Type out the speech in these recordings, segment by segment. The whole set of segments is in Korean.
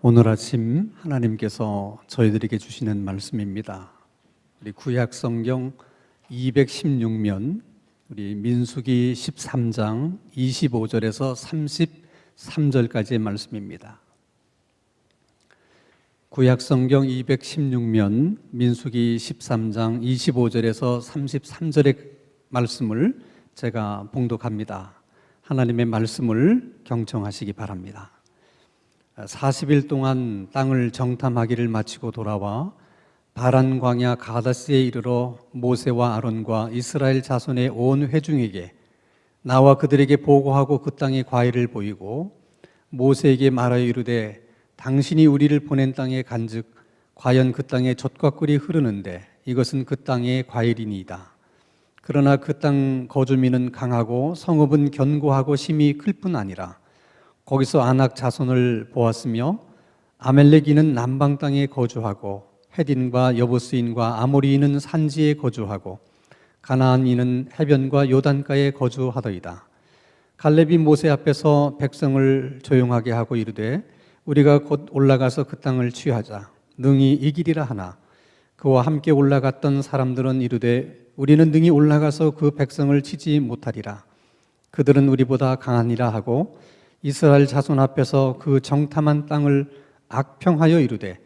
오늘 아침 하나님께서 저희들에게 주시는 말씀입니다. 우리 구약 성경 216면 우리 민수기 13장 25절에서 33절까지의 말씀입니다. 구약 성경 216면 민수기 13장 25절에서 33절의 말씀을 제가 봉독합니다. 하나님의 말씀을 경청하시기 바랍니다. 40일 동안 땅을 정탐하기를 마치고 돌아와 바란 광야 가데스에 이르러 모세와 아론과 이스라엘 자손의 온 회중에게 나와 그들에게 보고하고 그 땅의 과일을 보이고 모세에게 말하여 이르되 당신이 우리를 보낸 땅에 간즉 과연 그 땅에 젖과 꿀이 흐르는데 이것은 그 땅의 과일이니이다. 그러나 그 땅 거주민은 강하고 성읍은 견고하고 심히 클 뿐 아니라 거기서 아낙 자손을 보았으며 아멜렉인은 남방 땅에 거주하고 헷인과 여부스인과 아모리인은 산지에 거주하고 가나안인은 해변과 요단가에 거주하더이다. 갈렙이 모세 앞에서 백성을 조용하게 하고 이르되 우리가 곧 올라가서 그 땅을 취하자 능히 이기리라 하나 그와 함께 올라갔던 사람들은 이르되 우리는 능히 올라가서 그 백성을 치지 못하리라. 그들은 우리보다 강하니라 하고 이스라엘 자손 앞에서 그 정탐한 땅을 악평하여 이르되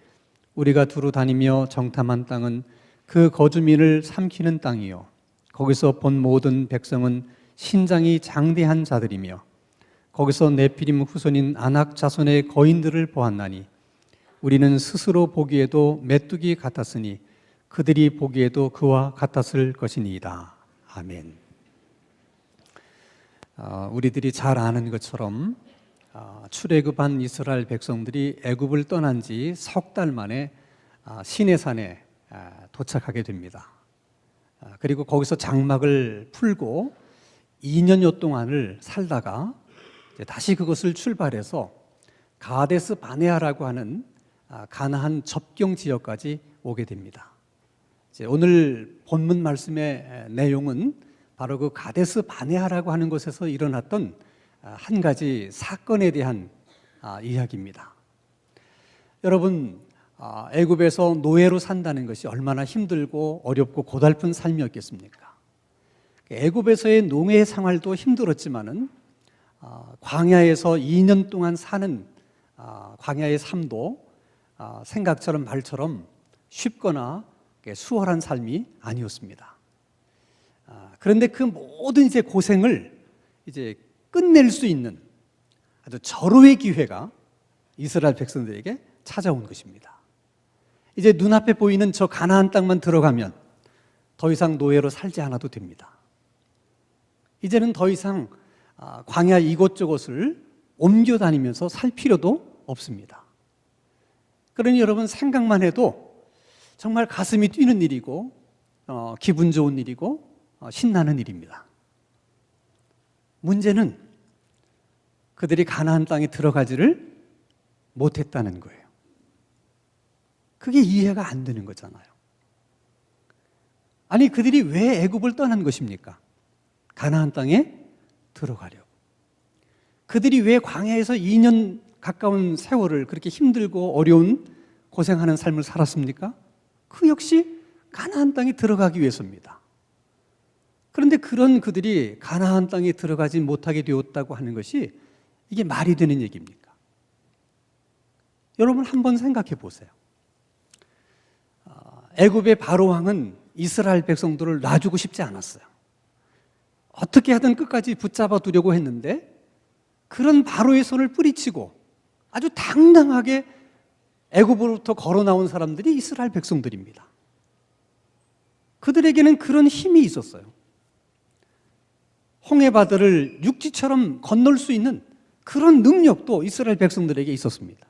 우리가 두루 다니며 정탐한 땅은 그 거주민을 삼키는 땅이요 거기서 본 모든 백성은 신장이 장대한 자들이며 거기서 네피림 후손인 아낙 자손의 거인들을 보았나니 우리는 스스로 보기에도 메뚜기 같았으니 그들이 보기에도 그와 같았을 것이니이다. 아멘. 우리들이 잘 아는 것처럼 출애굽한 이스라엘 백성들이 애굽을 떠난 지 석 달 만에 시내산에 도착하게 됩니다. 그리고 거기서 장막을 풀고 2년여 동안을 살다가 다시 그것을 출발해서 가데스 바네아라고 하는 가나안 접경 지역까지 오게 됩니다. 오늘 본문 말씀의 내용은 바로 그 가데스 바네아라고 하는 곳에서 일어났던 한 가지 사건에 대한 이야기입니다. 여러분, 애굽에서 노예로 산다는 것이 얼마나 힘들고 어렵고 고달픈 삶이었겠습니까? 애굽에서의 노예 생활도 힘들었지만은 광야에서 2년 동안 사는 광야의 삶도 생각처럼 말처럼 쉽거나 수월한 삶이 아니었습니다. 그런데 그 모든 이제 고생을 이제 끝낼 수 있는 아주 절호의 기회가 이스라엘 백성들에게 찾아온 것입니다. 이제 눈앞에 보이는 저 가나안 땅만 들어가면 더 이상 노예로 살지 않아도 됩니다. 이제는 더 이상 광야 이곳저곳을 옮겨 다니면서 살 필요도 없습니다. 그러니 여러분 생각만 해도 정말 가슴이 뛰는 일이고 기분 좋은 일이고 신나는 일입니다. 문제는 그들이 가나안 땅에 들어가지를 못했다는 거예요. 그게 이해가 안 되는 거잖아요. 아니 그들이 왜 애굽을 떠난 것입니까? 가나안 땅에 들어가려고. 그들이 왜 광야에서 2년 가까운 세월을 그렇게 힘들고 어려운 고생하는 삶을 살았습니까? 그 역시 가나안 땅에 들어가기 위해서입니다. 그런데 그런 그들이 가나안 땅에 들어가지 못하게 되었다고 하는 것이 이게 말이 되는 얘기입니까? 여러분 한번 생각해 보세요. 애굽의 바로 왕은 이스라엘 백성들을 놔주고 싶지 않았어요. 어떻게 하든 끝까지 붙잡아 두려고 했는데 그런 바로의 손을 뿌리치고 아주 당당하게 애굽으로부터 걸어 나온 사람들이 이스라엘 백성들입니다. 그들에게는 그런 힘이 있었어요. 홍해바다를 육지처럼 건널 수 있는 그런 능력도 이스라엘 백성들에게 있었습니다.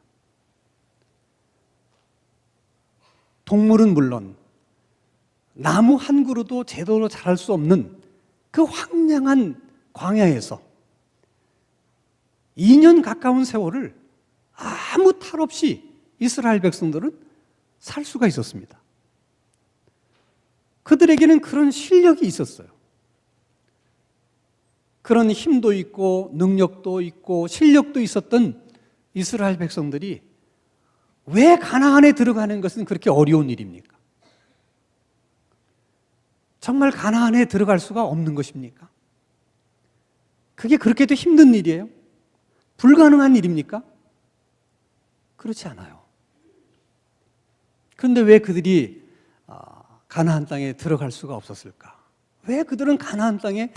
동물은 물론 나무 한 그루도 제대로 자랄 수 없는 그 황량한 광야에서 2년 가까운 세월을 아무 탈 없이 이스라엘 백성들은 살 수가 있었습니다. 그들에게는 그런 실력이 있었어요. 그런 힘도 있고 능력도 있고 실력도 있었던 이스라엘 백성들이 왜 가나안에 들어가는 것은 그렇게 어려운 일입니까? 정말 가나안에 들어갈 수가 없는 것입니까? 그게 그렇게도 힘든 일이에요? 불가능한 일입니까? 그렇지 않아요. 그런데 왜 그들이 가나안 땅에 들어갈 수가 없었을까? 왜 그들은 가나안 땅에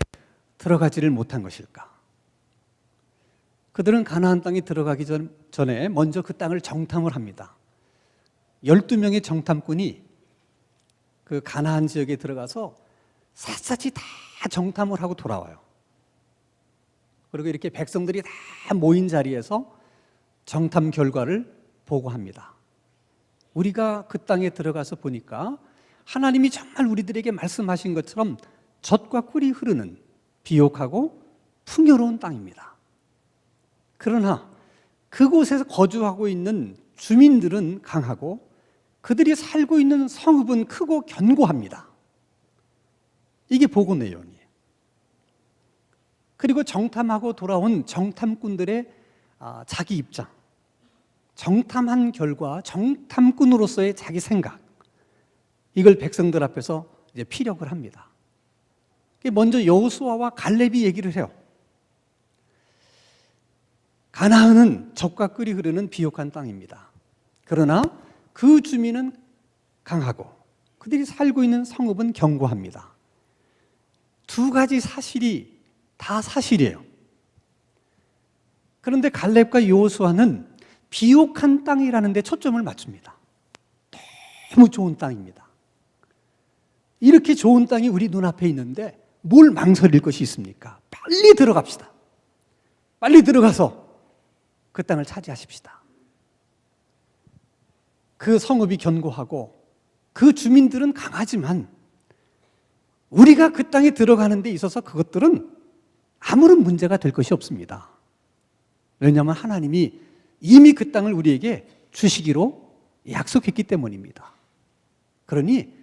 들어가지를 못한 것일까? 그들은 가나안 땅에 들어가기 전에 먼저 그 땅을 정탐을 합니다. 12명의 정탐꾼이 그 가나안 지역에 들어가서 샅샅이 다 정탐을 하고 돌아와요. 그리고 이렇게 백성들이 다 모인 자리에서 정탐 결과를 보고합니다. 우리가 그 땅에 들어가서 보니까 하나님이 정말 우리들에게 말씀하신 것처럼 젖과 꿀이 흐르는 비옥하고 풍요로운 땅입니다. 그러나 그곳에서 거주하고 있는 주민들은 강하고 그들이 살고 있는 성읍은 크고 견고합니다. 이게 보고 내용이에요. 그리고 정탐하고 돌아온 정탐꾼들의 자기 입장, 정탐한 결과 정탐꾼으로서의 자기 생각, 이걸 백성들 앞에서 이제 피력을 합니다. 먼저 여호수아와 갈렙이 얘기를 해요. 가나안은 젖과 꿀이 흐르는 비옥한 땅입니다. 그러나 그 주민은 강하고 그들이 살고 있는 성읍은 견고합니다. 두 가지 사실이 다 사실이에요. 그런데 갈렙과 여호수아는 비옥한 땅이라는 데 초점을 맞춥니다. 너무 좋은 땅입니다. 이렇게 좋은 땅이 우리 눈앞에 있는데 뭘 망설일 것이 있습니까? 빨리 들어갑시다. 빨리 들어가서 그 땅을 차지하십시다. 그 성읍이 견고하고 그 주민들은 강하지만 우리가 그 땅에 들어가는 데 있어서 그것들은 아무런 문제가 될 것이 없습니다. 왜냐하면 하나님이 이미 그 땅을 우리에게 주시기로 약속했기 때문입니다. 그러니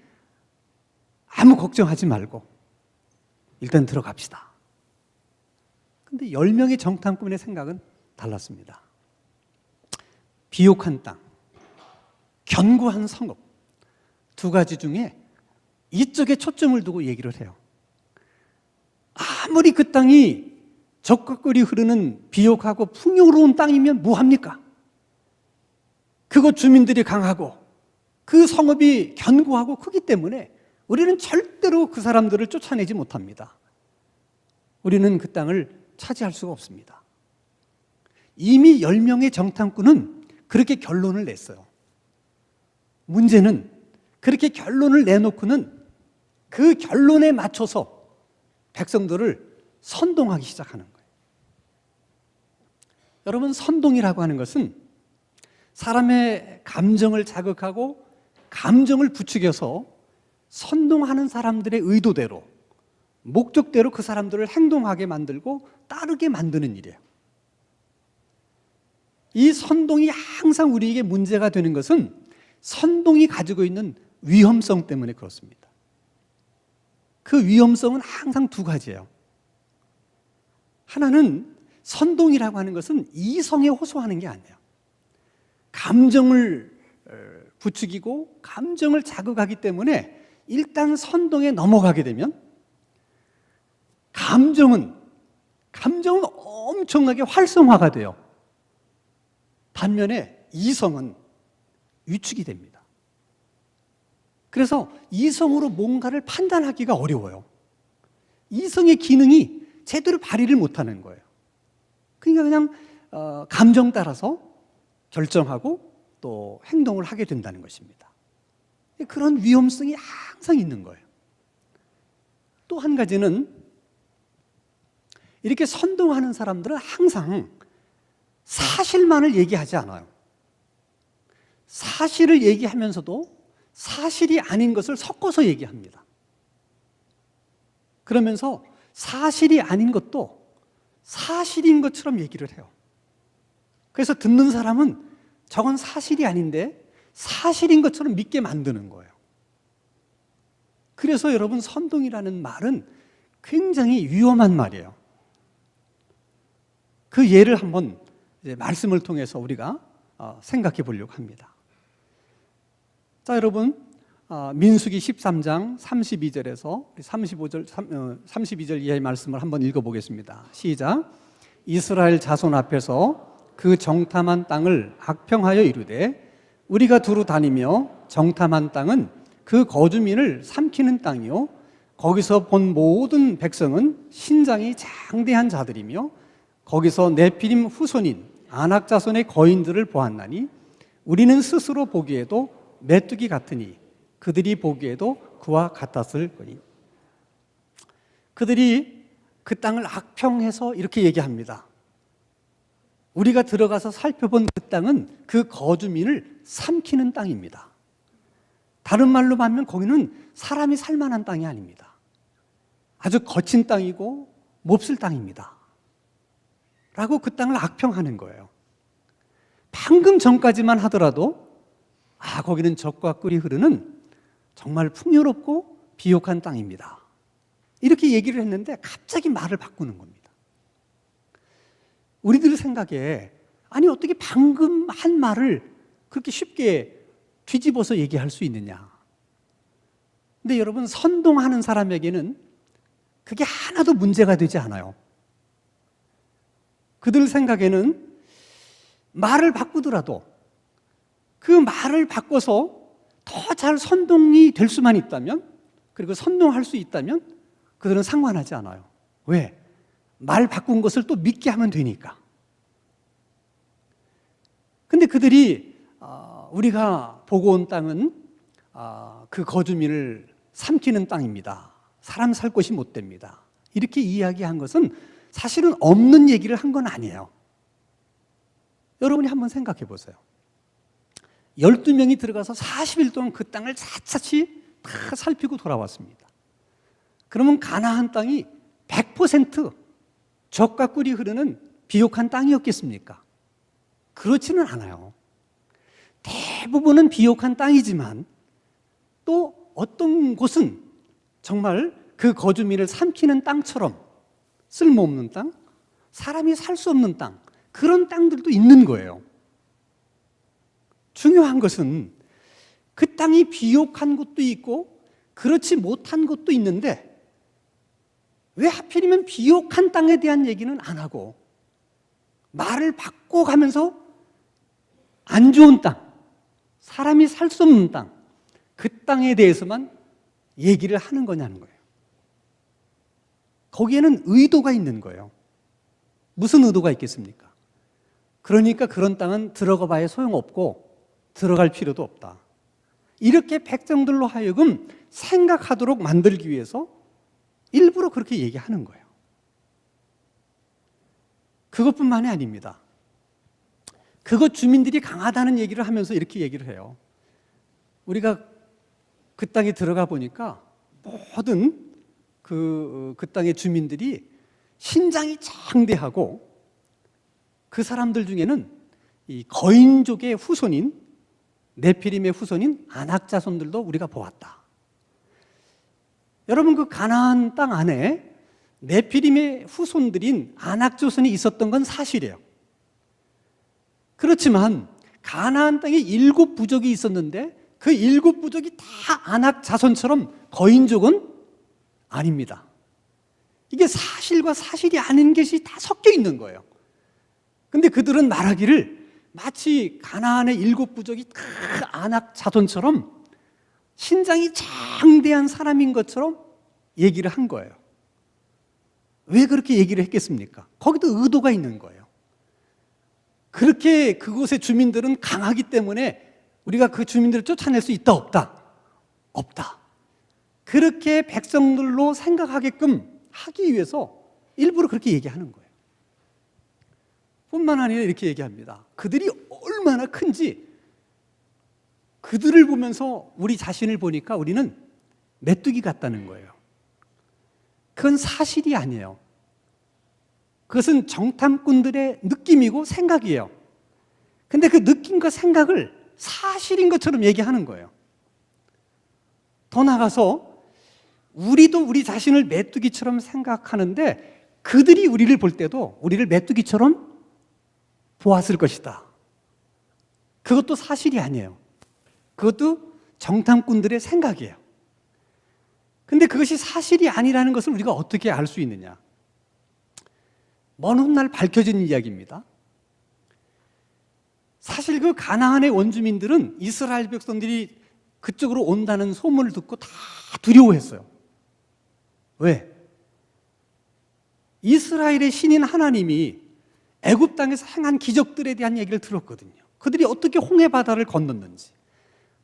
아무 걱정하지 말고 일단 들어갑시다. 그런데 10명의 정탐꾼의 생각은 달랐습니다. 비옥한 땅, 견고한 성읍, 두 가지 중에 이쪽에 초점을 두고 얘기를 해요. 아무리 그 땅이 젖과 꿀이 흐르는 비옥하고 풍요로운 땅이면 뭐합니까? 그곳 주민들이 강하고 그 성읍이 견고하고 크기 때문에 우리는 절대로 그 사람들을 쫓아내지 못합니다. 우리는 그 땅을 차지할 수가 없습니다. 이미 10명의 정탐꾼은 그렇게 결론을 냈어요. 문제는 그렇게 결론을 내놓고는 그 결론에 맞춰서 백성들을 선동하기 시작하는 거예요. 여러분, 선동이라고 하는 것은 사람의 감정을 자극하고 감정을 부추겨서 선동하는 사람들의 의도대로, 목적대로 그 사람들을 행동하게 만들고 따르게 만드는 일이에요. 이 선동이 항상 우리에게 문제가 되는 것은 선동이 가지고 있는 위험성 때문에 그렇습니다. 그 위험성은 항상 두 가지예요. 하나는 선동이라고 하는 것은 이성에 호소하는 게 아니에요. 감정을 부추기고 감정을 자극하기 때문에 일단 선동에 넘어가게 되면 감정은 엄청나게 활성화가 돼요. 반면에 이성은 위축이 됩니다. 그래서 이성으로 뭔가를 판단하기가 어려워요. 이성의 기능이 제대로 발휘를 못하는 거예요. 그러니까 그냥 감정 따라서 결정하고 또 행동을 하게 된다는 것입니다. 그런 위험성이 항상 있는 거예요. 또 한 가지는 이렇게 선동하는 사람들은 항상 사실만을 얘기하지 않아요. 사실을 얘기하면서도 사실이 아닌 것을 섞어서 얘기합니다. 그러면서 사실이 아닌 것도 사실인 것처럼 얘기를 해요. 그래서 듣는 사람은 저건 사실이 아닌데 사실인 것처럼 믿게 만드는 거예요. 그래서 여러분, 선동이라는 말은 굉장히 위험한 말이에요. 그 예를 한번 이제 말씀을 통해서 우리가 생각해 보려고 합니다. 자, 여러분, 민수기 13장 32절에서 32절 이하의 말씀을 한번 읽어보겠습니다. 시작. 이스라엘 자손 앞에서 그 정탐한 땅을 악평하여 이르되 우리가 두루 다니며 정탐한 땅은 그 거주민을 삼키는 땅이요 거기서 본 모든 백성은 신장이 장대한 자들이며 거기서 네피림 후손인 아낙 자손의 거인들을 보았나니 우리는 스스로 보기에도 메뚜기 같으니 그들이 보기에도 그와 같았을 거니. 그들이 그 땅을 악평해서 이렇게 얘기합니다. 우리가 들어가서 살펴본 그 땅은 그 거주민을 삼키는 땅입니다. 다른 말로 하면 거기는 사람이 살만한 땅이 아닙니다. 아주 거친 땅이고 몹쓸 땅입니다. 라고 그 땅을 악평하는 거예요. 방금 전까지만 하더라도 거기는 젖과 꿀이 흐르는 정말 풍요롭고 비옥한 땅입니다. 이렇게 얘기를 했는데 갑자기 말을 바꾸는 겁니다. 우리들 생각에 아니 어떻게 방금 한 말을 그렇게 쉽게 뒤집어서 얘기할 수 있느냐. 근데 여러분, 선동하는 사람에게는 그게 하나도 문제가 되지 않아요. 그들 생각에는 말을 바꾸더라도 그 말을 바꿔서 더 잘 선동이 될 수만 있다면, 그리고 선동할 수 있다면 그들은 상관하지 않아요. 왜? 말 바꾼 것을 또 믿게 하면 되니까. 근데 그들이 우리가 보고 온 땅은 그 거주민을 삼키는 땅입니다. 사람 살 곳이 못 됩니다. 이렇게 이야기한 것은 사실은 없는 얘기를 한 건 아니에요. 여러분이 한번 생각해 보세요. 12명이 들어가서 40일 동안 그 땅을 샅샅이 다 살피고 돌아왔습니다. 그러면 가나안 땅이 100% 젖과 꿀이 흐르는 비옥한 땅이었겠습니까? 그렇지는 않아요. 대부분은 비옥한 땅이지만 또 어떤 곳은 정말 그 거주민을 삼키는 땅처럼 쓸모없는 땅, 사람이 살 수 없는 땅, 그런 땅들도 있는 거예요. 중요한 것은 그 땅이 비옥한 곳도 있고 그렇지 못한 곳도 있는데 왜 하필이면 비옥한 땅에 대한 얘기는 안 하고 말을 바꿔가면서 안 좋은 땅, 사람이 살 수 없는 땅, 그 땅에 대해서만 얘기를 하는 거냐는 거예요. 거기에는 의도가 있는 거예요. 무슨 의도가 있겠습니까? 그러니까 그런 땅은 들어가 봐야 소용없고 들어갈 필요도 없다. 이렇게 백성들로 하여금 생각하도록 만들기 위해서 일부러 그렇게 얘기하는 거예요. 그것뿐만이 아닙니다. 그것 주민들이 강하다는 얘기를 하면서 이렇게 얘기를 해요. 우리가 그 땅에 들어가 보니까 모든 그 땅의 주민들이 신장이 장대하고 그 사람들 중에는 이 거인족의 후손인 네피림의 후손인 아낙 자손들도 우리가 보았다. 여러분, 그 가나안 땅 안에 네피림의 후손들인 아낙 자손이 있었던 건 사실이에요. 그렇지만 가나안 땅에 7 부족이 있었는데 그 7 부족이 다 아낙 자손처럼 거인족은 아닙니다. 이게 사실과 사실이 아닌 것이 다 섞여 있는 거예요. 근데 그들은 말하기를 마치 가나안의 7 부족이 다 아낙 자손처럼 신장이 장대한 사람인 것처럼 얘기를 한 거예요. 왜 그렇게 얘기를 했겠습니까? 거기도 의도가 있는 거예요. 그렇게 그곳의 주민들은 강하기 때문에 우리가 그 주민들을 쫓아낼 수 있다, 없다? 없다. 그렇게 백성들로 생각하게끔 하기 위해서 일부러 그렇게 얘기하는 거예요. 뿐만 아니라 이렇게 얘기합니다. 그들이 얼마나 큰지 그들을 보면서 우리 자신을 보니까 우리는 메뚜기 같다는 거예요. 그건 사실이 아니에요. 그것은 정탐꾼들의 느낌이고 생각이에요. 근데 그 느낌과 생각을 사실인 것처럼 얘기하는 거예요. 더 나아가서 우리도 우리 자신을 메뚜기처럼 생각하는데 그들이 우리를 볼 때도 우리를 메뚜기처럼 보았을 것이다. 그것도 사실이 아니에요. 그것도 정탐꾼들의 생각이에요. 근데 그것이 사실이 아니라는 것을 우리가 어떻게 알 수 있느냐? 먼 훗날 밝혀진 이야기입니다. 사실 그 가나안의 원주민들은 이스라엘 백성들이 그쪽으로 온다는 소문을 듣고 다 두려워했어요. 왜? 이스라엘의 신인 하나님이 애굽 땅에서 행한 기적들에 대한 얘기를 들었거든요. 그들이 어떻게 홍해 바다를 건넜는지,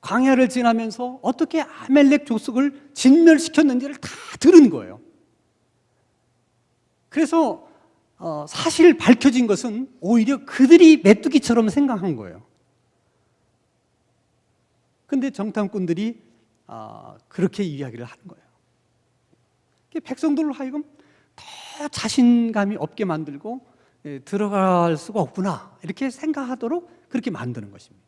광야를 지나면서 어떻게 아멜렉 족속을 진멸시켰는지를 다 들은 거예요. 그래서 사실 밝혀진 것은 오히려 그들이 메뚜기처럼 생각한 거예요. 근데 정탐꾼들이 그렇게 이야기를 하는 거예요. 백성들로 하여금 더 자신감이 없게 만들고 들어갈 수가 없구나 이렇게 생각하도록 그렇게 만드는 것입니다.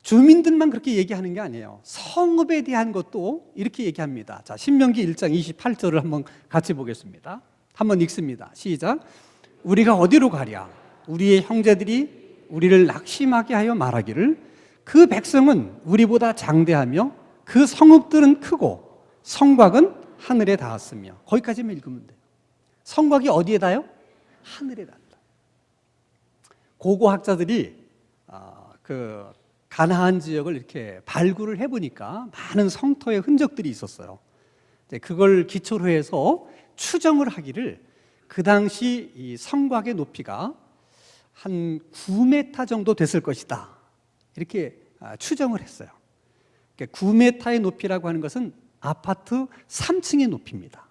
주민들만 그렇게 얘기하는 게 아니에요. 성읍에 대한 것도 이렇게 얘기합니다. 자, 신명기 1장 28절을 한번 같이 보겠습니다. 한번 읽습니다. 시작. 우리가 어디로 가랴? 우리의 형제들이 우리를 낙심하게 하여 말하기를 그 백성은 우리보다 장대하며 그 성읍들은 크고 성곽은 하늘에 닿았으며. 거기까지만 읽으면 돼요. 성곽이 어디에 닿아요? 하늘에 닿는다. 고고학자들이 그 가나안 지역을 이렇게 발굴을 해보니까 많은 성터의 흔적들이 있었어요. 그걸 기초로 해서 추정을 하기를 그 당시 이 성곽의 높이가 한 9m 정도 됐을 것이다 이렇게 추정을 했어요. 9m의 높이라고 하는 것은 아파트 3층의 높이입니다.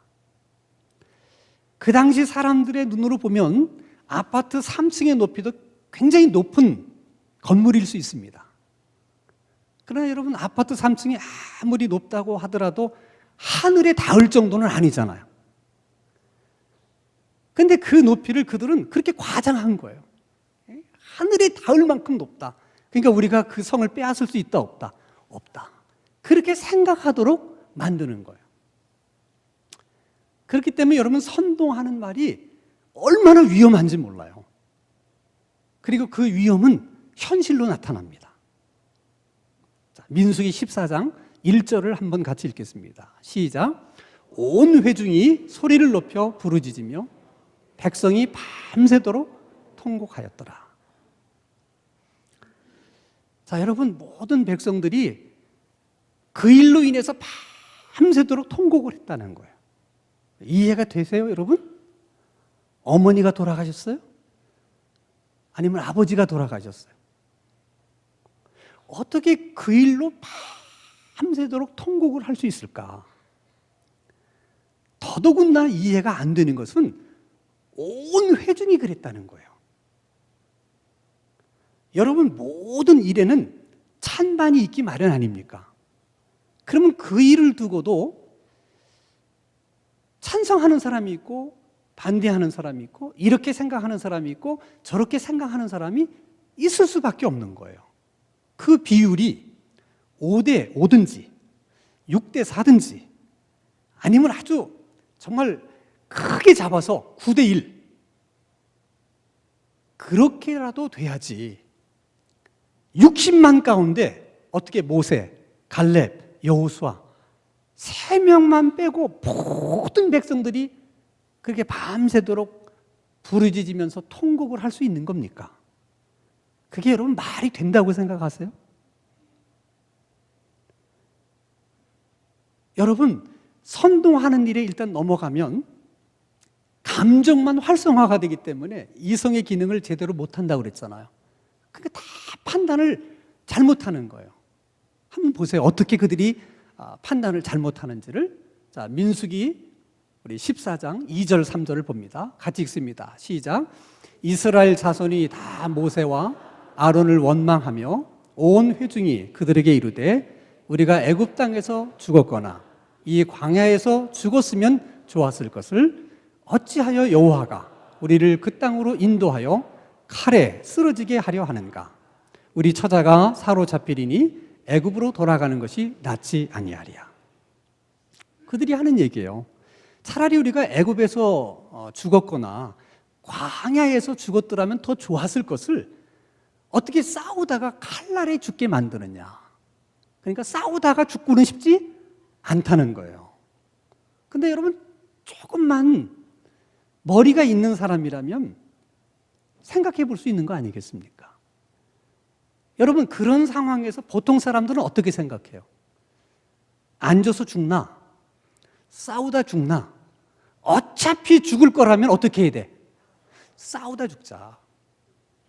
그 당시 사람들의 눈으로 보면 아파트 3층의 높이도 굉장히 높은 건물일 수 있습니다. 그러나 여러분, 아파트 3층이 아무리 높다고 하더라도 하늘에 닿을 정도는 아니잖아요. 근데 그 높이를 그들은 그렇게 과장한 거예요. 하늘에 닿을 만큼 높다. 그러니까 우리가 그 성을 빼앗을 수 있다, 없다? 없다. 그렇게 생각하도록 만드는 거예요. 그렇기 때문에 여러분, 선동하는 말이 얼마나 위험한지 몰라요. 그리고 그 위험은 현실로 나타납니다. 자, 민수기 14장 1절을 한번 같이 읽겠습니다. 시작. 온 회중이 소리를 높여 부르짖으며 백성이 밤새도록 통곡하였더라. 자, 여러분, 모든 백성들이 그 일로 인해서 밤새도록 통곡을 했다는 거예요. 이해가 되세요, 여러분? 어머니가 돌아가셨어요? 아니면 아버지가 돌아가셨어요? 어떻게 그 일로 밤새도록 통곡을 할 수 있을까? 더더군다나 이해가 안 되는 것은 온 회중이 그랬다는 거예요. 여러분, 모든 일에는 찬반이 있기 마련 아닙니까? 그러면 그 일을 두고도 찬성하는 사람이 있고 반대하는 사람이 있고 이렇게 생각하는 사람이 있고 저렇게 생각하는 사람이 있을 수밖에 없는 거예요. 그 비율이 5대 5든지 6대 4든지 아니면 아주 정말 크게 잡아서 9대 1 그렇게라도 돼야지. 60만 가운데 어떻게 모세, 갈렙, 여호수아 3명만 빼고 모든 백성들이 그렇게 밤새도록 부르짖으면서 통곡을 할 수 있는 겁니까? 그게 여러분 말이 된다고 생각하세요? 여러분, 선동하는 일에 일단 넘어가면 감정만 활성화가 되기 때문에 이성의 기능을 제대로 못한다고 그랬잖아요. 그러니까 다 판단을 잘못하는 거예요. 한번 보세요. 어떻게 그들이 판단을 잘못하는지를. 자, 민수기 우리 14장 2절 3절을 봅니다. 같이 읽습니다. 시작. 이스라엘 자손이 다 모세와 아론을 원망하며 온 회중이 그들에게 이르되 우리가 애굽 땅에서 죽었거나 이 광야에서 죽었으면 좋았을 것을 어찌하여 여호와가 우리를 그 땅으로 인도하여 칼에 쓰러지게 하려 하는가? 우리 처자가 사로잡히리니 애굽으로 돌아가는 것이 낫지 아니하리야. 그들이 하는 얘기예요. 차라리 우리가 애굽에서 죽었거나 광야에서 죽었더라면 더 좋았을 것을 어떻게 싸우다가 칼날에 죽게 만드느냐. 그러니까 싸우다가 죽고는 싶지 않다는 거예요. 근데 여러분, 조금만 머리가 있는 사람이라면 생각해 볼 수 있는 거 아니겠습니까? 여러분, 그런 상황에서 보통 사람들은 어떻게 생각해요? 앉아서 죽나? 싸우다 죽나? 어차피 죽을 거라면 어떻게 해야 돼? 싸우다 죽자.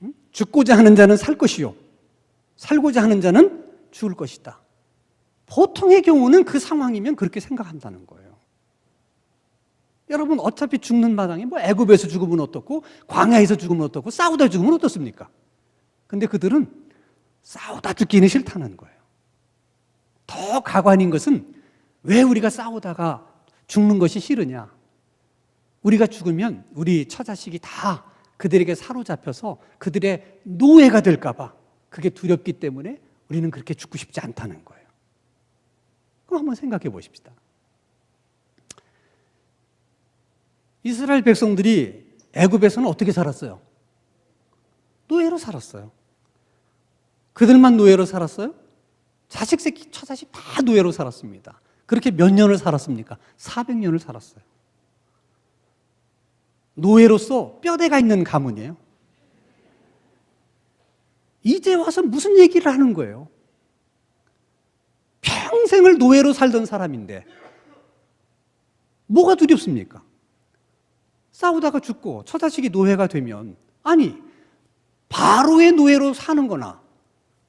응? 죽고자 하는 자는 살 것이요, 살고자 하는 자는 죽을 것이다. 보통의 경우는 그 상황이면 그렇게 생각한다는 거예요. 여러분, 어차피 죽는 마당에 뭐 애굽에서 죽으면 어떻고 광야에서 죽으면 어떻고 싸우다 죽으면 어떻습니까? 근데 그들은 싸우다 죽기는 싫다는 거예요. 더 가관인 것은 왜 우리가 싸우다가 죽는 것이 싫으냐? 우리가 죽으면 우리 처자식이 다 그들에게 사로잡혀서 그들의 노예가 될까 봐 그게 두렵기 때문에 우리는 그렇게 죽고 싶지 않다는 거예요. 그럼 한번 생각해 보십시다. 이스라엘 백성들이 애굽에서는 어떻게 살았어요? 노예로 살았어요. 그들만 노예로 살았어요? 자식, 새끼, 처자식 다 노예로 살았습니다. 그렇게 몇 년을 살았습니까? 400년을 살았어요. 노예로서 뼈대가 있는 가문이에요. 이제 와서 무슨 얘기를 하는 거예요? 평생을 노예로 살던 사람인데 뭐가 두렵습니까? 싸우다가 죽고 처자식이 노예가 되면, 아니, 바로의 노예로 사는 거나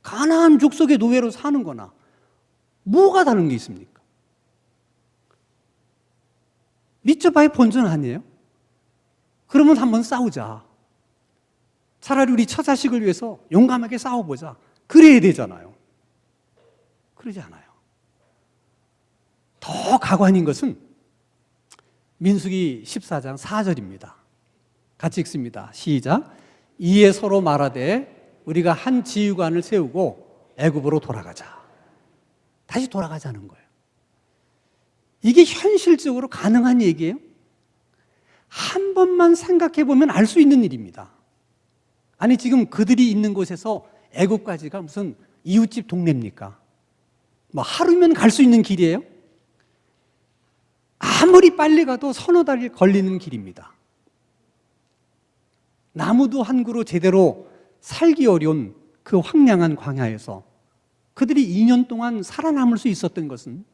가나안 족속의 노예로 사는 거나 뭐가 다른 게 있습니까? 미처바의 본전 아니에요? 그러면 한번 싸우자. 차라리 우리 처자식을 위해서 용감하게 싸워보자. 그래야 되잖아요. 그러지 않아요. 더 가관인 것은 민수기 14장 4절입니다. 같이 읽습니다. 시작. 이에 서로 말하되 우리가 한 지휘관을 세우고 애굽으로 돌아가자. 다시 돌아가자는 거예요. 이게 현실적으로 가능한 얘기예요? 한 번만 생각해 보면 알 수 있는 일입니다. 아니, 지금 그들이 있는 곳에서 애굽까지가 무슨 이웃집 동네입니까? 뭐 하루면 갈 수 있는 길이에요? 아무리 빨리 가도 서너 달이 걸리는 길입니다. 나무도 한 그루 제대로 살기 어려운 그 황량한 광야에서 그들이 2년 동안 살아남을 수 있었던 것은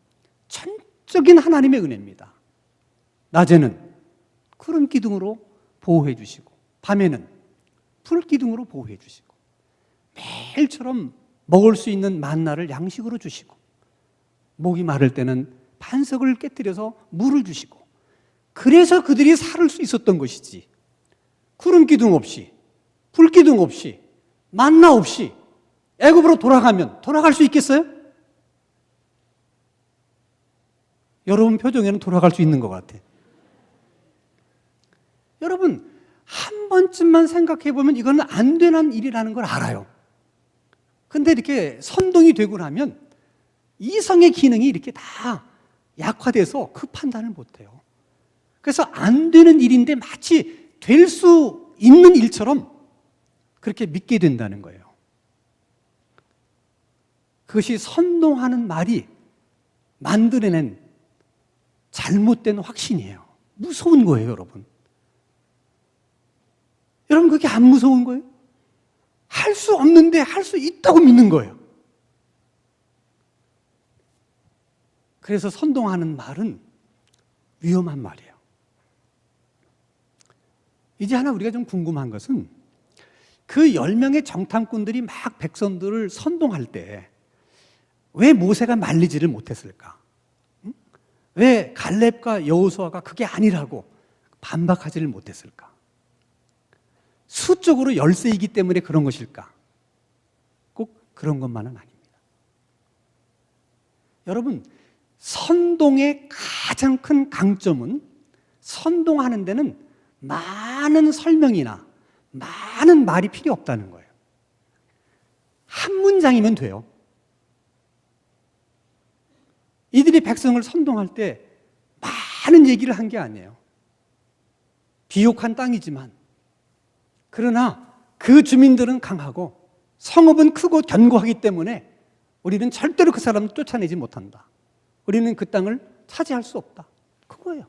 전적인 하나님의 은혜입니다. 낮에는 구름 기둥으로 보호해 주시고 밤에는 불 기둥으로 보호해 주시고 매일처럼 먹을 수 있는 만나를 양식으로 주시고 목이 마를 때는 반석을 깨뜨려서 물을 주시고, 그래서 그들이 살을 수 있었던 것이지, 구름 기둥 없이 불 기둥 없이 만나 없이 애굽으로 돌아가면 돌아갈 수 있겠어요? 여러분 표정에는 돌아갈 수 있는 것 같아요. 여러분, 한 번쯤만 생각해 보면 이거는 안 되는 일이라는 걸 알아요. 근데 이렇게 선동이 되고 나면 이성의 기능이 이렇게 다 약화돼서 그 판단을 못해요. 그래서 안 되는 일인데 마치 될 수 있는 일처럼 그렇게 믿게 된다는 거예요. 그것이 선동하는 말이 만들어낸 잘못된 확신이에요. 무서운 거예요, 여러분. 여러분, 그게 안 무서운 거예요? 할 수 없는데 할 수 있다고 믿는 거예요. 그래서 선동하는 말은 위험한 말이에요. 이제 하나 우리가 좀 궁금한 것은 그 10명의 정탐꾼들이 막 백성들을 선동할 때 왜 모세가 말리지를 못했을까? 왜 갈렙과 여호수아가 그게 아니라고 반박하지를 못했을까? 수적으로 열세이기 때문에 그런 것일까? 꼭 그런 것만은 아닙니다. 여러분, 선동의 가장 큰 강점은 선동하는 데는 많은 설명이나 많은 말이 필요 없다는 거예요. 한 문장이면 돼요. 이들이 백성을 선동할 때 많은 얘기를 한 게 아니에요. 비옥한 땅이지만 그러나 그 주민들은 강하고 성읍은 크고 견고하기 때문에 우리는 절대로 그 사람을 쫓아내지 못한다. 우리는 그 땅을 차지할 수 없다. 그거예요.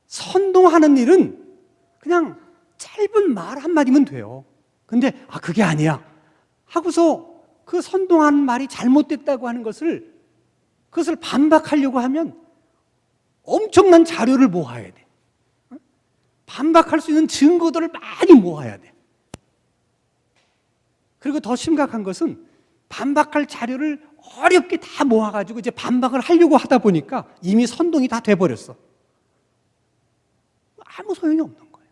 선동하는 일은 그냥 짧은 말 한마디면 돼요. 근데 그게 아니야 하고서 그 선동하는 말이 잘못됐다고 하는 그것을 반박하려고 하면 엄청난 자료를 모아야 돼. 반박할 수 있는 증거들을 많이 모아야 돼. 그리고 더 심각한 것은 반박할 자료를 어렵게 다 모아가지고 이제 반박을 하려고 하다 보니까 이미 선동이 다 돼버렸어. 아무 소용이 없는 거예요.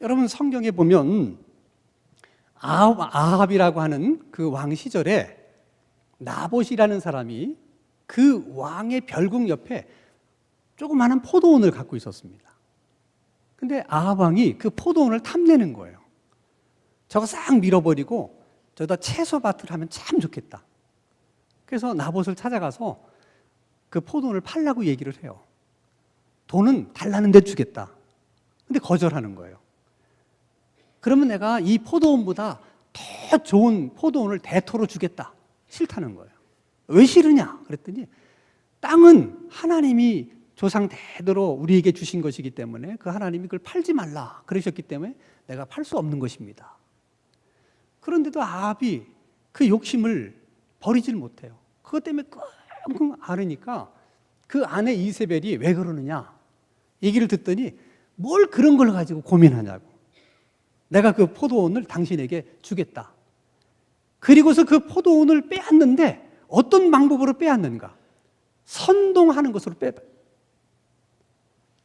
여러분, 성경에 보면 아합이라고 하는 그 왕 시절에 나봇이라는 사람이 그 왕의 별궁 옆에 조그마한 포도원을 갖고 있었습니다. 근데 아합 왕이 그 포도원을 탐내는 거예요. 저거 싹 밀어버리고 저기다 채소밭을 하면 참 좋겠다. 그래서 나봇을 찾아가서 그 포도원을 팔라고 얘기를 해요. 돈은 달라는 데 주겠다. 근데 거절하는 거예요. 그러면 내가 이 포도원보다 더 좋은 포도원을 대토로 주겠다. 싫다는 거예요. 왜 싫으냐? 그랬더니 땅은 하나님이 조상 대대로 우리에게 주신 것이기 때문에 그 하나님이 그걸 팔지 말라 그러셨기 때문에 내가 팔 수 없는 것입니다. 그런데도 아합이 그 욕심을 버리질 못해요. 그것 때문에 끙끙 앓으니까 그 아내 이세벨이 왜 그러느냐 얘기를 듣더니 뭘 그런 걸 가지고 고민하냐고. 내가 그 포도원을 당신에게 주겠다. 그리고서 그 포도원을 빼앗는데 어떤 방법으로 빼앗는가? 선동하는 것으로 빼.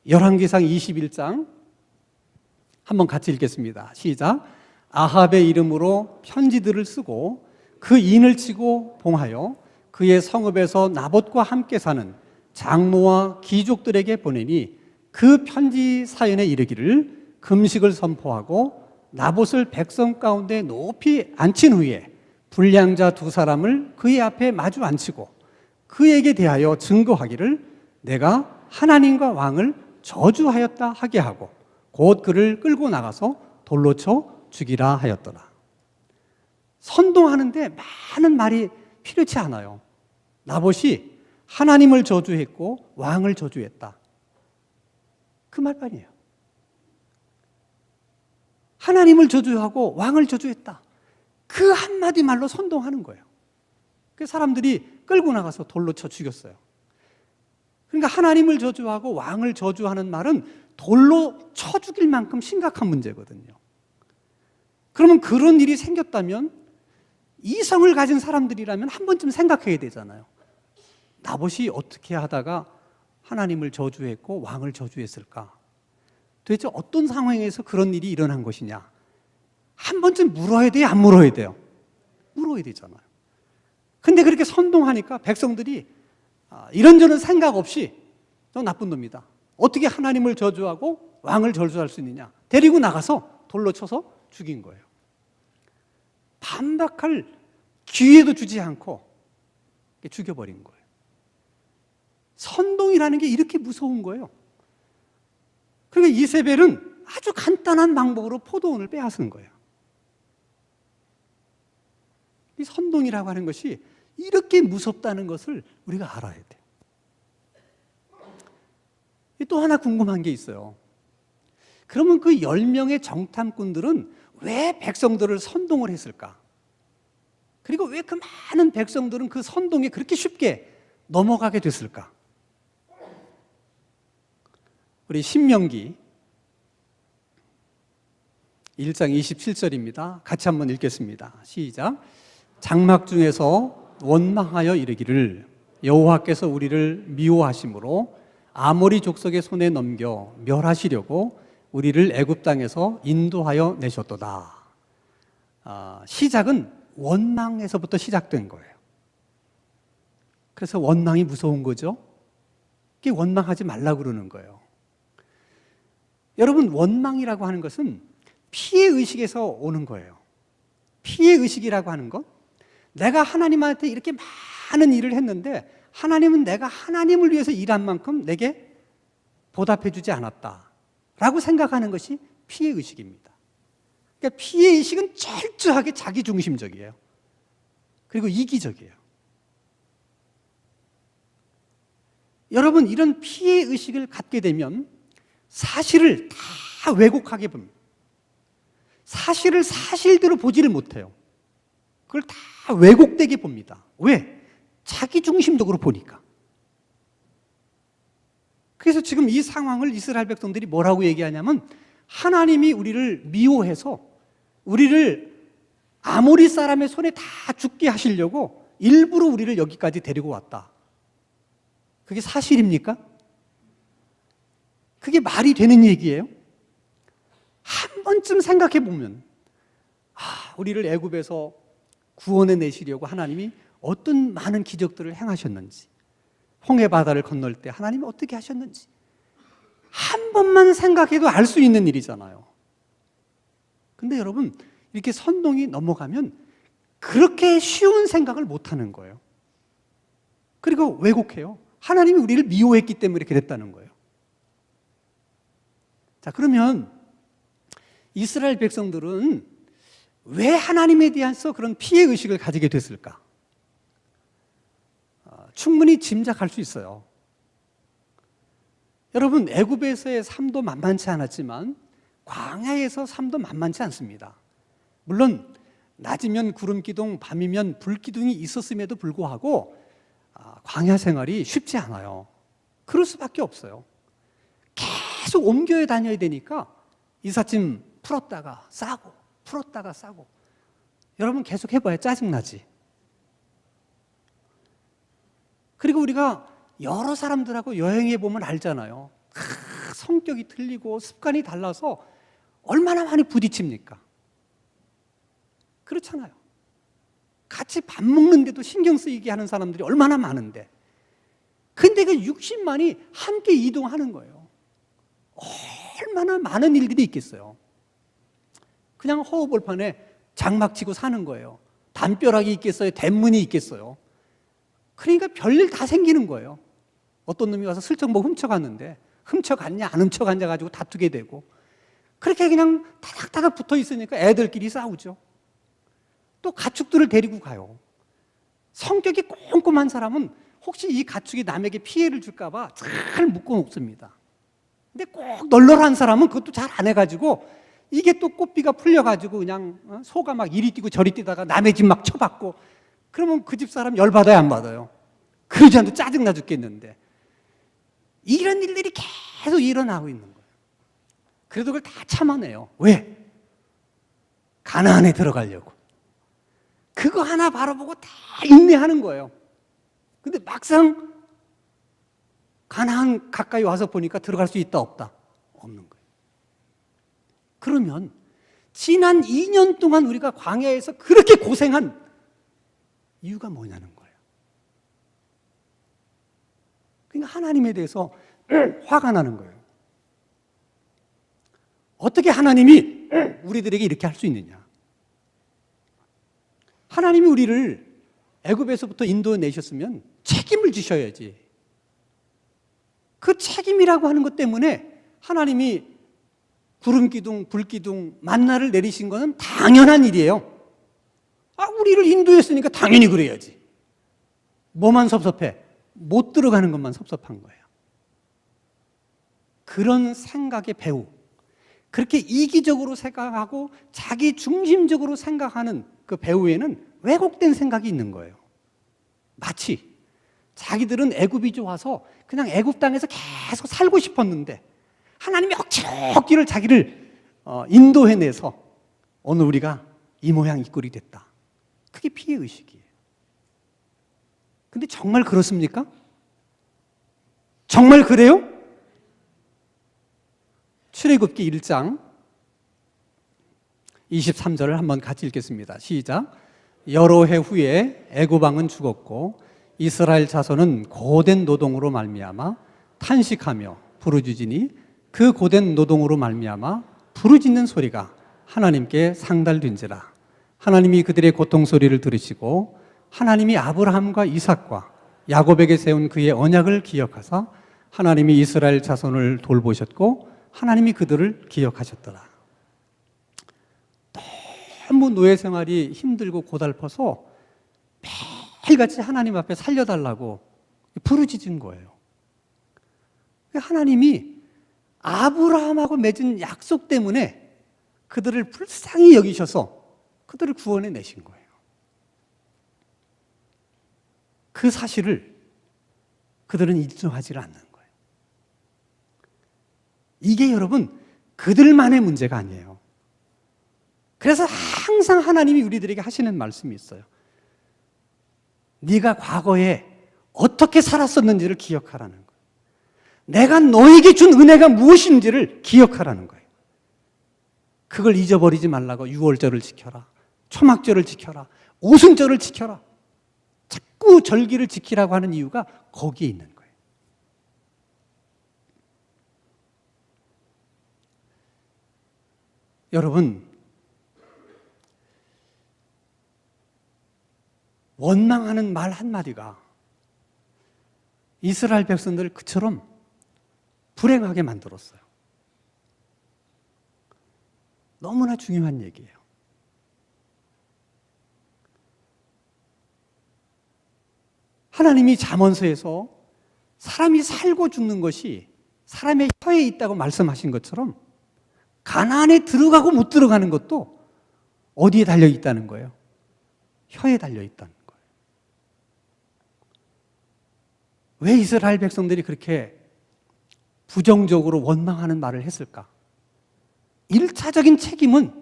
열왕기상 21장 한번 같이 읽겠습니다. 시작. 아합의 이름으로 편지들을 쓰고 그 인을 치고 봉하여 그의 성읍에서 나봇과 함께 사는 장로와 귀족들에게 보내니 그 편지 사연에 이르기를 금식을 선포하고 나봇을 백성 가운데 높이 앉힌 후에 불량자 두 사람을 그의 앞에 마주 앉히고 그에게 대하여 증거하기를 내가 하나님과 왕을 저주하였다 하게 하고 곧 그를 끌고 나가서 돌로 쳐 죽이라 하였더라. 선동하는데 많은 말이 필요치 않아요. 나봇이 하나님을 저주했고 왕을 저주했다. 그 말뿐이에요. 하나님을 저주하고 왕을 저주했다. 그 한마디 말로 선동하는 거예요. 그 사람들이 끌고 나가서 돌로 쳐 죽였어요. 그러니까 하나님을 저주하고 왕을 저주하는 말은 돌로 쳐 죽일 만큼 심각한 문제거든요. 그러면 그런 일이 생겼다면 이성을 가진 사람들이라면 한 번쯤 생각해야 되잖아요. 나봇이 어떻게 하다가 하나님을 저주했고 왕을 저주했을까? 도대체 어떤 상황에서 그런 일이 일어난 것이냐? 한 번쯤 물어야 돼요? 안 물어야 돼요? 물어야 되잖아요. 근데 그렇게 선동하니까 백성들이 이런저런 생각 없이 너 나쁜 놈이다. 어떻게 하나님을 저주하고 왕을 저주할 수 있느냐? 데리고 나가서 돌로 쳐서 죽인 거예요. 반박할 기회도 주지 않고 죽여버린 거예요. 선동이라는 게 이렇게 무서운 거예요. 그러니까 이세벨은 아주 간단한 방법으로 포도원을 빼앗은 거예요. 이 선동이라고 하는 것이 이렇게 무섭다는 것을 우리가 알아야 돼요. 또 하나 궁금한 게 있어요. 그러면 그 10명의 정탐꾼들은 왜 백성들을 선동을 했을까? 그리고 왜 그 많은 백성들은 그 선동에 그렇게 쉽게 넘어가게 됐을까? 우리 신명기 1장 27절입니다. 같이 한번 읽겠습니다. 시작. 장막 중에서 원망하여 이르기를 여호와께서 우리를 미워하심으로 아모리 족속의 손에 넘겨 멸하시려고 우리를 애굽 땅에서 인도하여 내셨도다. 시작은 원망에서부터 시작된 거예요. 그래서 원망이 무서운 거죠. 그게 원망하지 말라고 그러는 거예요. 여러분, 원망이라고 하는 것은 피해의식에서 오는 거예요. 피해의식이라고 하는 것, 내가 하나님한테 이렇게 많은 일을 했는데 하나님은 내가 하나님을 위해서 일한 만큼 내게 보답해 주지 않았다 라고 생각하는 것이 피해의식입니다. 그러니까 피해의식은 철저하게 자기중심적이에요. 그리고 이기적이에요. 여러분, 이런 피해의식을 갖게 되면 사실을 다 왜곡하게 봅니다. 사실을 사실대로 보지를 못해요. 그걸 다 왜곡되게 봅니다. 왜? 자기중심적으로 보니까. 그래서 지금 이 상황을 이스라엘 백성들이 뭐라고 얘기하냐면 하나님이 우리를 미워해서 우리를 아모리 사람의 손에 다 죽게 하시려고 일부러 우리를 여기까지 데리고 왔다. 그게 사실입니까? 그게 말이 되는 얘기예요? 한 번쯤 생각해 보면 우리를 애굽에서 구원해 내시려고 하나님이 어떤 많은 기적들을 행하셨는지, 홍해 바다를 건널 때 하나님이 어떻게 하셨는지 한 번만 생각해도 알 수 있는 일이잖아요. 근데 여러분, 이렇게 선동이 넘어가면 그렇게 쉬운 생각을 못 하는 거예요. 그리고 왜곡해요. 하나님이 우리를 미워했기 때문에 이렇게 됐다는 거예요. 자, 그러면 이스라엘 백성들은 왜 하나님에 대해서 그런 피해의식을 가지게 됐을까? 충분히 짐작할 수 있어요. 여러분, 애굽에서의 삶도 만만치 않았지만 광야에서 삶도 만만치 않습니다. 물론 낮이면 구름기둥, 밤이면 불기둥이 있었음에도 불구하고 광야 생활이 쉽지 않아요. 그럴 수밖에 없어요. 계속 옮겨 다녀야 되니까 이삿짐 풀었다가 싸고 풀었다가 싸고. 여러분 계속 해봐야 짜증나지. 그리고 우리가 여러 사람들하고 여행해 보면 알잖아요. 성격이 틀리고 습관이 달라서 얼마나 많이 부딪힙니까? 그렇잖아요. 같이 밥 먹는데도 신경 쓰이게 하는 사람들이 얼마나 많은데, 근데 그 60만이 함께 이동하는 거예요. 얼마나 많은 일들이 있겠어요. 그냥 허허벌판에 장막 치고 사는 거예요. 담벼락이 있겠어요? 대문이 있겠어요? 그러니까 별일 다 생기는 거예요. 어떤 놈이 와서 슬쩍 뭐 훔쳐갔는데 훔쳐갔냐 안 훔쳐갔냐 가지고 다투게 되고, 그렇게 그냥 타닥타닥 붙어 있으니까 애들끼리 싸우죠. 또 가축들을 데리고 가요. 성격이 꼼꼼한 사람은 혹시 이 가축이 남에게 피해를 줄까 봐 잘 묶어 놓습니다. 근데 꼭 널널한 사람은 그것도 잘 안 해가지고 이게 또 꽃비가 풀려가지고 그냥 소가 막 이리 뛰고 저리 뛰다가 남의 집 막 쳐박고, 그러면 그 집 사람 열받아요 안 받아요? 그러지 않아도 짜증나 죽겠는데. 이런 일들이 계속 일어나고 있는 거예요. 그래도 그걸 다 참아내요. 왜? 가나안에 들어가려고. 그거 하나 바라보고 다 인내하는 거예요. 근데 막상 가나안 가까이 와서 보니까 들어갈 수 있다 없다? 없는 거예요. 그러면 지난 2년 동안 우리가 광야에서 그렇게 고생한 이유가 뭐냐는 거예요. 그러니까 하나님에 대해서 화가 나는 거예요. 어떻게 하나님이 우리들에게 이렇게 할 수 있느냐? 하나님이 우리를 애굽에서부터 인도내셨으면 책임을 지셔야지. 그 책임이라고 하는 것 때문에 하나님이 구름기둥, 불기둥, 만나를 내리신 것은 당연한 일이에요. 우리를 인도했으니까 당연히 그래야지. 뭐만 섭섭해? 못 들어가는 것만 섭섭한 거예요. 그런 생각의 배후, 그렇게 이기적으로 생각하고 자기 중심적으로 생각하는 그 배후에는 왜곡된 생각이 있는 거예요. 마치 자기들은 애굽이 좋아서 그냥 애굽 땅에서 계속 살고 싶었는데 하나님이 억지로 자기를 인도해내서 오늘 우리가 이 모양 이 꼴이 됐다. 그게 피해의식이에요. 근데 정말 그렇습니까? 정말 그래요? 출애굽기 1장 23절을 한번 같이 읽겠습니다. 시작. 여러 해 후에 애굽 왕은 죽었고 이스라엘 자손은 고된 노동으로 말미암아 탄식하며 부르짖으니 그 고된 노동으로 말미암아 부르짖는 소리가 하나님께 상달된지라. 하나님이 그들의 고통 소리를 들으시고 하나님이 아브라함과 이삭과 야곱에게 세운 그의 언약을 기억하사 하나님이 이스라엘 자손을 돌보셨고 하나님이 그들을 기억하셨더라. 너무 노예 생활이 힘들고 고달퍼서 매일같이 하나님 앞에 살려달라고 부르짖은 거예요. 하나님이 아브라함하고 맺은 약속 때문에 그들을 불쌍히 여기셔서 그들을 구원해 내신 거예요. 그 사실을 그들은 인정하지 않는 거예요. 이게 여러분 그들만의 문제가 아니에요. 그래서 항상 하나님이 우리들에게 하시는 말씀이 있어요. 네가 과거에 어떻게 살았었는지를 기억하라는 거예요. 내가 너에게 준 은혜가 무엇인지를 기억하라는 거예요. 그걸 잊어버리지 말라고 유월절을 지켜라, 초막절을 지켜라, 오순절을 지켜라. 자꾸 절기를 지키라고 하는 이유가 거기에 있는 거예요. 여러분, 원망하는 말 한마디가 이스라엘 백성들을 그처럼 불행하게 만들었어요. 너무나 중요한 얘기예요. 하나님이 잠언서에서 사람이 살고 죽는 것이 사람의 혀에 있다고 말씀하신 것처럼 가나안에 들어가고 못 들어가는 것도 어디에 달려 있다는 거예요? 혀에 달려 있다는 거예요. 왜 이스라엘 백성들이 그렇게 부정적으로 원망하는 말을 했을까? 1차적인 책임은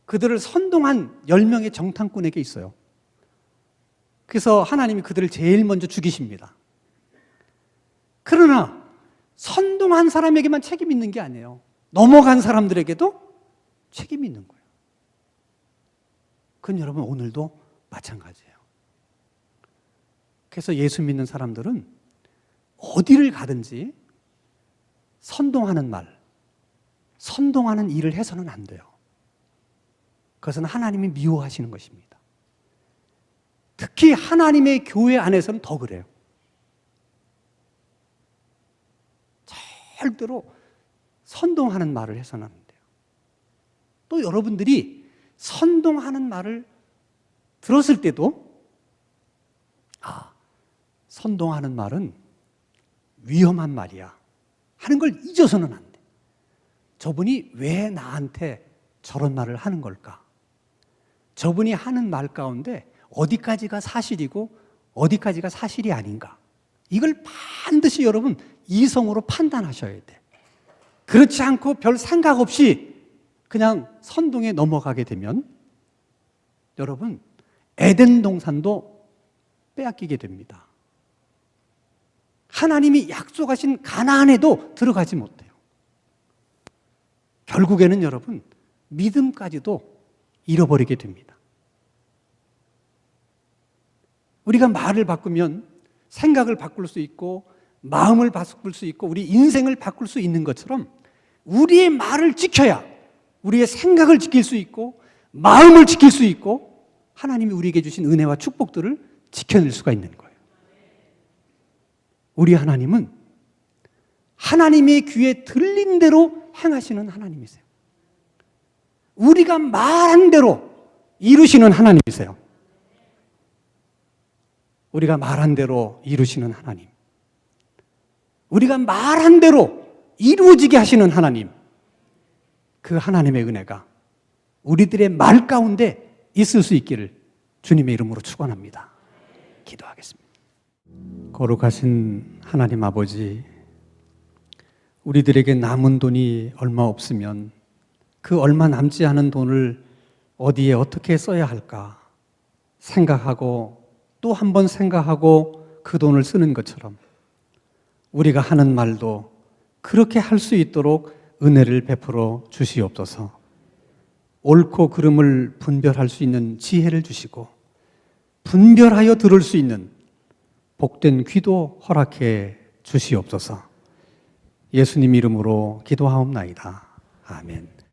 그들을 선동한 10명의 정탐꾼에게 있어요. 그래서 하나님이 그들을 제일 먼저 죽이십니다. 그러나 선동한 사람에게만 책임이 있는 게 아니에요. 넘어간 사람들에게도 책임이 있는 거예요. 그건 여러분 오늘도 마찬가지예요. 그래서 예수 믿는 사람들은 어디를 가든지 선동하는 말, 선동하는 일을 해서는 안 돼요. 그것은 하나님이 미워하시는 것입니다. 특히 하나님의 교회 안에서는 더 그래요. 절대로 선동하는 말을 해서는 안 돼요. 또 여러분들이 선동하는 말을 들었을 때도 선동하는 말은 위험한 말이야 하는 걸 잊어서는 안 돼. 저분이 왜 나한테 저런 말을 하는 걸까? 저분이 하는 말 가운데 어디까지가 사실이고 어디까지가 사실이 아닌가? 이걸 반드시 여러분 이성으로 판단하셔야 돼. 그렇지 않고 별 생각 없이 그냥 선동에 넘어가게 되면 여러분 에덴 동산도 빼앗기게 됩니다. 하나님이 약속하신 가나안에도 들어가지 못해요. 결국에는 여러분 믿음까지도 잃어버리게 됩니다. 우리가 말을 바꾸면 생각을 바꿀 수 있고 마음을 바꿀 수 있고 우리 인생을 바꿀 수 있는 것처럼 우리의 말을 지켜야 우리의 생각을 지킬 수 있고 마음을 지킬 수 있고 하나님이 우리에게 주신 은혜와 축복들을 지켜낼 수가 있는 거예요. 우리 하나님은 하나님의 귀에 들린 대로 행하시는 하나님이세요. 우리가 말한 대로 이루시는 하나님이세요. 우리가 말한 대로 이루시는 하나님. 우리가 말한 대로 이루어지게 하시는 하나님. 그 하나님의 은혜가 우리들의 말 가운데 있을 수 있기를 주님의 이름으로 축원합니다. 기도하겠습니다. 거룩하신 하나님 아버지, 우리들에게 남은 돈이 얼마 없으면 그 얼마 남지 않은 돈을 어디에 어떻게 써야 할까 생각하고 또 한 번 생각하고 그 돈을 쓰는 것처럼 우리가 하는 말도 그렇게 할 수 있도록 은혜를 베풀어 주시옵소서. 옳고 그름을 분별할 수 있는 지혜를 주시고 분별하여 들을 수 있는 복된 귀도 허락해 주시옵소서. 예수님 이름으로 기도하옵나이다. 아멘.